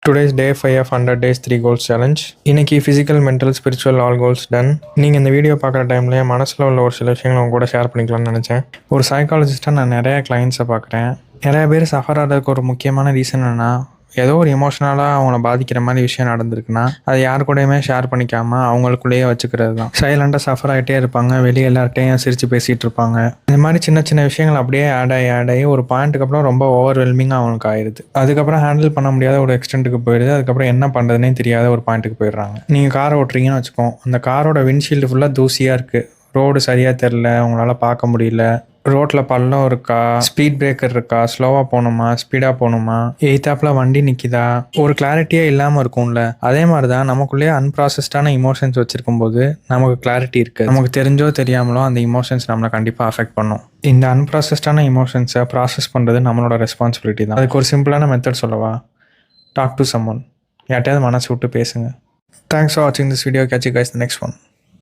Today's day 5 of 100 days 3 goals challenge. இன்னைக்கு physical, mental, spiritual all goals done. நீங்கள் இந்த video பார்க்குற டைம்லேயே மனசில் உள்ள ஒரு சில விஷயங்களை உங்க கூட ஷேர் பண்ணிக்கலாம்னு நினச்சேன். ஒரு சைக்காலஜிஸ்ட்டாக நான் நிறைய கிளைண்ட்ஸை பார்க்குறேன். நிறைய பேர் சஃபர் ஆகிறதுக்கு ஒரு முக்கியமான ரீசன் என்னென்னா, ஏதோ ஒரு எமோஷனலாக அவங்கள பாதிக்கிற மாதிரி விஷயம் நடந்திருக்குன்னா அது யார் கூடயுமே ஷேர் பண்ணிக்காமல் அவங்களுக்குள்ளேயே வச்சுக்கிறது தான். சைலண்டாக சஃபர் ஆகிட்டே இருப்பாங்க, வெளியே எல்லார்ட்டையும் சிரித்து பேசிகிட்டு இருப்பாங்க. இந்த மாதிரி சின்ன சின்ன விஷயங்கள் அப்படியே ஆட் ஆகி ஒரு பாயிண்ட்டுக்கு அப்புறம் ரொம்ப ஓவர்வெல்மிங்காக அவங்களுக்கு ஆயிடுது. அதுக்கப்புறம் ஹேண்டில் பண்ண முடியாத ஒரு எக்ஸ்டென்ட்டுக்கு போயிடுது. அதுக்கப்புறம் என்ன பண்ணுறதுனே தெரியாத ஒரு பாயிண்ட்டுக்கு போயிடுறாங்க. நீங்கள் காரை ஓட்டுறீங்கன்னு வச்சுக்கோங்க, அந்த காரோட விண்ட்ஷீல்டு ஃபுல்லாக தூசியாக இருக்குது, ரோடு சரியாக தெரில, உங்களால் பார்க்க முடியல, ரோட்டில் பள்ளம் இருக்கா, ஸ்பீட் பிரேக்கர் இருக்கா, ஸ்லோவாக போகணுமா, ஸ்பீடாக போகணுமா, எய்த்தாப்பில் வண்டி நிற்கிதா, ஒரு கிளாரிட்டியே இல்லாமல் இருக்கும்ல. அதே மாதிரி தான் நமக்குள்ளேயே அன்ப்ராசஸ்டான இமோஷன்ஸ் வச்சுருக்கும் போது நமக்கு கிளாரிட்டி இருக்குது. நமக்கு தெரிஞ்சோ தெரியாமலோ அந்த இமோஷன்ஸ் நம்மளை கண்டிப்பாக அஃபெக்ட் பண்ணும். இந்த அன்ப்ராசஸ்டான இமோஷன்ஸை ப்ராசஸ் பண்ணுறது நம்மளோட ரெஸ்பான்சிபிலிட்டி தான். அதுக்கு ஒரு சிம்பிளான மெத்தட் சொல்லவா? Talk to someone. யார்ட்டையாவது மனசு விட்டு பேசுங்க. தேங்க்ஸ் ஃபார் வாட்சிங் this video. Catch you guys the next one.